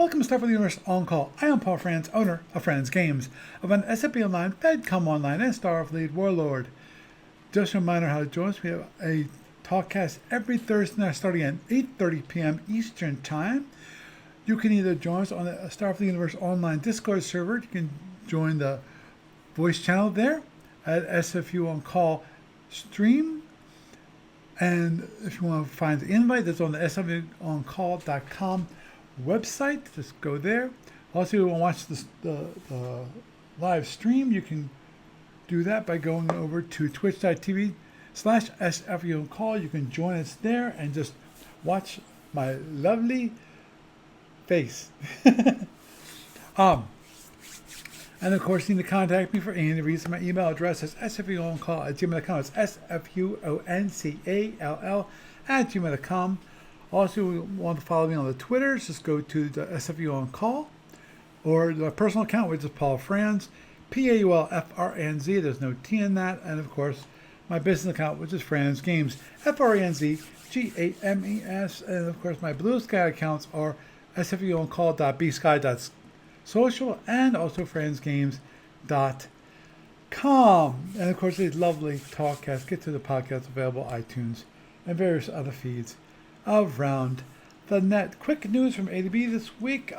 Welcome to Starfleet Universe On Call. I am Paul Franz, owner of Franz Games, of an SFU Online, FedCom Online, and Starfleet Warlord. Just a reminder how to join us. We have a talkcast every Thursday night starting at 8:30 p.m. Eastern Time. You can either join us on the Starfleet Universe Online Discord server. You can join the voice channel there at SFU On Call stream. And if you want to find the invite, that's on the sfuoncall.com website. Just go there. Also, if you want to watch the live stream, you can do that by going over to twitch.tv/SFU On Call. You can join us there and just watch my lovely face. And of course, you need to contact me for any reason. My email address is sfuoncall@gmail.com. It's sfuoncall@gmail.com. Also, if you want to follow me on the Twitters, just go to the SFU On Call, or the personal account, which is Paul Franz, PAULFRNZ. There's no T in that. And of course, my business account, which is Franz Games, FRNZGAMES. And of course, my Blue Sky accounts are sfuoncall.bsky.social and also franzgames.com. And of course, these lovely talkcasts get to the podcast available iTunes and various other feeds around the net. Quick news from A to B this week.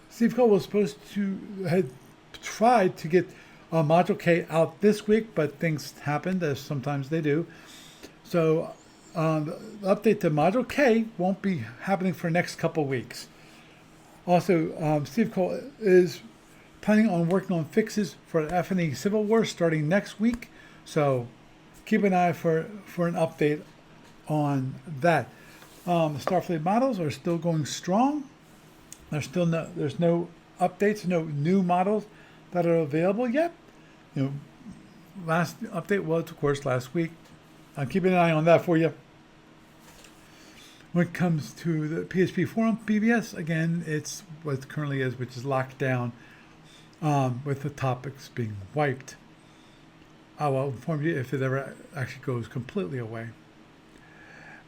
Steve Cole was supposed to had tried to get Module K out this week, but things happened, as sometimes they do. So the update to Module K won't be happening for the next couple weeks. Also, Steve Cole is planning on working on fixes for the F&E Civil War starting next week. So keep an eye for an update on that. Starfleet models are still going strong. There's no updates, no new models that are available yet. Last update was, of course, last week. I'm keeping an eye on that for you. When it comes to the PHP forum BBS, again, it's what it currently is, which is locked down with the topics being wiped. I will inform you if it ever actually goes completely away.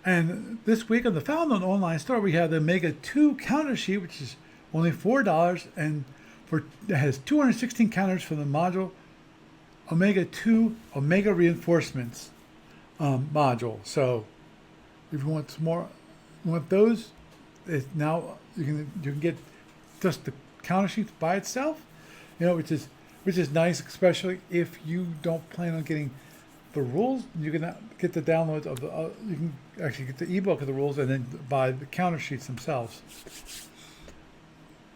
And this week on the Found on Online Store, we have the Omega 2 counter sheet, which is only $4, and it has 216 counters for the module Omega 2 Omega Reinforcements module. So if you want some more, those, now you can get just the counter sheets by itself, which is nice, especially if you don't plan on getting the rules. You can get the downloads of you can actually get the ebook of the rules and then buy the counter sheets themselves.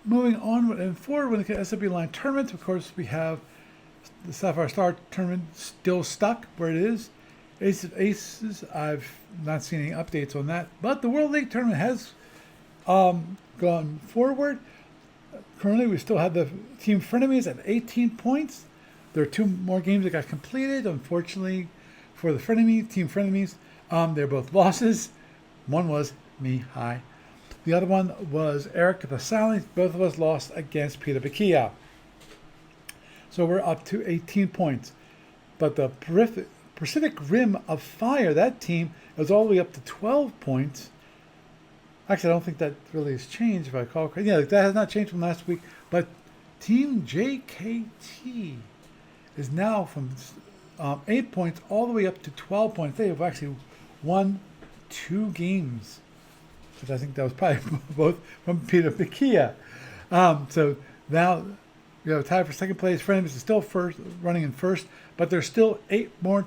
Moving on and forward, when it comes to SFB Line tournaments, of course, we have the Sapphire Star tournament still stuck where it is. Ace of Aces, I've not seen any updates on that, but the World League tournament has gone forward. Currently, we still have the Team Frenemies at 18 points. There are two more games that got completed. Unfortunately, for the Team Frenemies, they're both losses. One was me, hi. The other one was Eric the Silent. Both of us lost against Peter Bakia. So we're up to 18 points. But the Pacific Rim of Fire, that team, is all the way up to 12 points. Actually, I don't think that really has changed, if I recall correctly. Yeah, that has not changed from last week. But Team JKT is now from 8 points all the way up to 12 points. They have actually won 2 games, which I think that was probably both from Peter Bakia. So now we have a tie for second place. Frenemies is still running in first, but there's still 8 more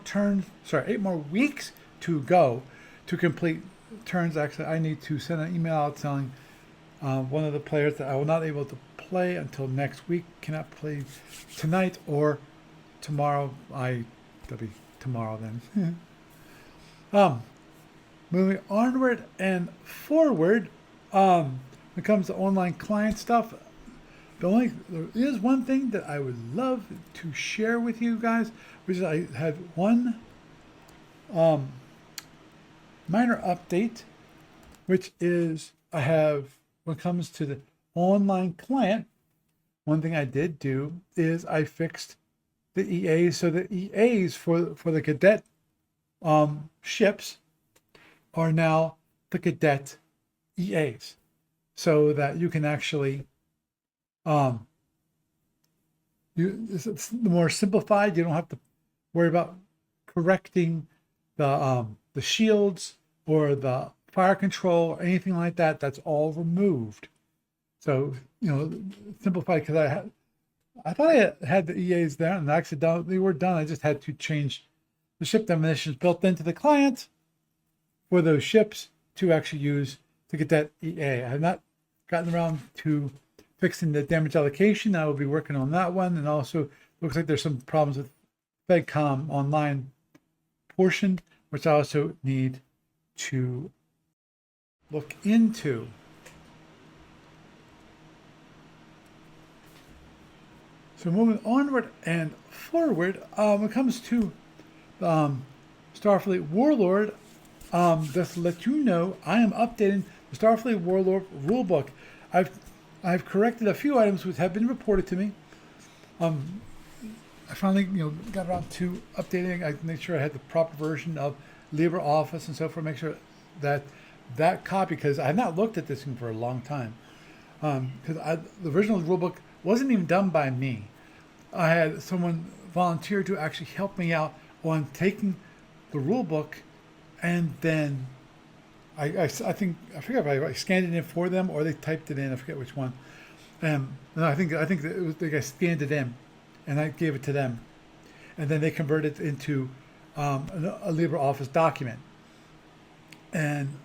weeks to go to complete turns. Actually, I need to send an email out telling one of the players that I will not be able to play until next week. Cannot play tonight or tomorrow. That'll be tomorrow then. Moving onward and forward, when it comes to online client stuff, there is one thing that I would love to share with you guys, which is I had one minor update, which is I have, when it comes to the online client, one thing I did do is I fixed the EAs. So the EAs for the cadet ships are now the cadet EAs. so that you can actually um, it's more simplified. You don't have to worry about correcting the shields or the fire control or anything like that. That's all removed. So simplified, because I thought I had the EAs there, and actually they were done. I just had to change the ship definitions built into the client for those ships to actually use to get that EA. I have not gotten around to fixing the damage allocation. I will be working on that one. And also looks like there's some problems with FedCom online portion, which I also need to look into. So moving onward and forward, when it comes to Starfleet Warlord, just to let you know, I am updating the Starfleet Warlord rulebook. I've corrected a few items which have been reported to me. I finally got around to updating. I made sure I had the proper version of LibreOffice and so forth. Make sure that copy, because I have not looked at this thing for a long time. Because the original rulebook wasn't even done by me. I had someone volunteer to actually help me out on taking the rule book, and then I think I forget if I scanned it in for them or they typed it in. I forget which one. And I think that it was, they scanned it in, and I gave it to them, and then they converted it into a LibreOffice document, and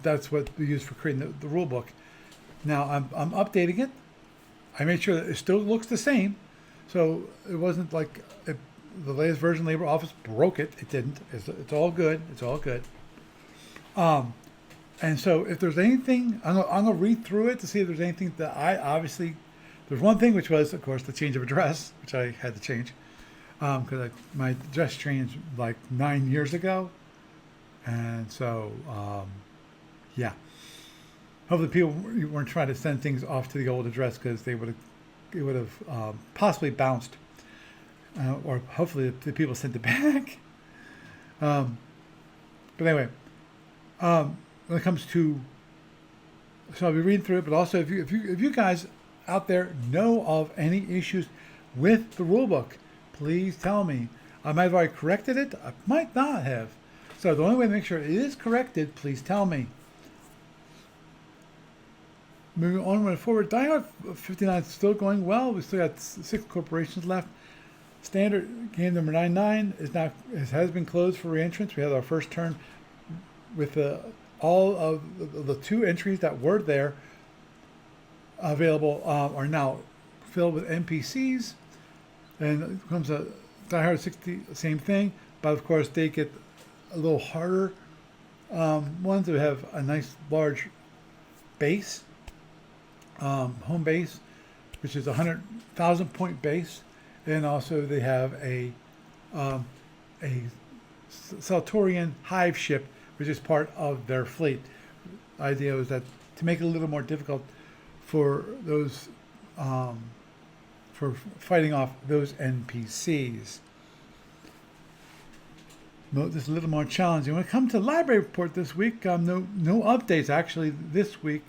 that's what we use for creating the rule book. Now I'm updating it. I made sure that it still looks the same, so it wasn't like the latest version of LibreOffice broke it. It didn't. It's all good. It's all good. And so if there's anything, I'm gonna read through it to see if there's anything that there's one thing, which was, of course, the change of address, which I had to change because my address changed like 9 years ago, and so yeah. Hopefully, people weren't trying to send things off to the old address, because it would have possibly bounced, or hopefully the people sent it back. But anyway, when it comes to, so I'll be reading through it. But also, if you guys out there know of any issues with the rulebook, please tell me. I might have already corrected it. I might not have. So the only way to make sure it is corrected, please tell me. Moving onward and forward, Die Hard 59 is still going well. We still got 6 corporations left. Standard game number 99 has been closed for reentrance. We had our first turn with all of the 2 entries that were there available are now filled with NPCs. And it comes a Die Hard 60, same thing, but of course they get a little harder ones that have a nice large base. Home base, which is a 100,000 point base, and also they have a Saltorian hive ship, which is part of their fleet. The idea was that to make it a little more difficult for those for fighting off those NPCs. This is a little more challenging. When it comes to library report this week, no updates actually this week.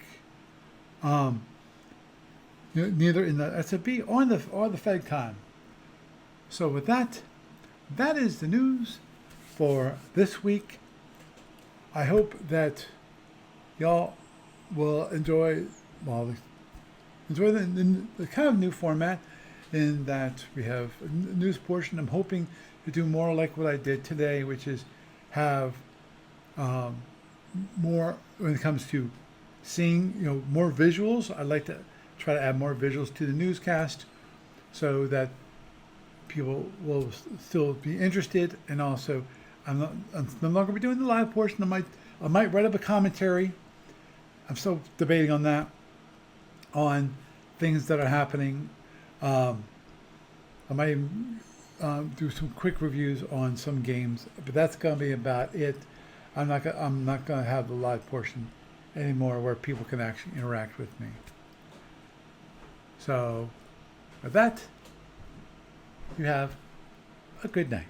Neither in the SFB or the FedCon. So with that is the news for this week. I hope that y'all will enjoy the kind of new format, in that we have a news portion. I'm hoping to do more like what I did today, which is have more when it comes to seeing more visuals. I'd like to try to add more visuals to the newscast so that people will still be interested. And also, I'm no longer be doing the live portion. I might write up a commentary. I'm still debating on that, on things that are happening. I might even, do some quick reviews on some games, but that's going to be about it. I'm not going to have the live portion anymore, where people can actually interact with me. So, with that, you have a good night.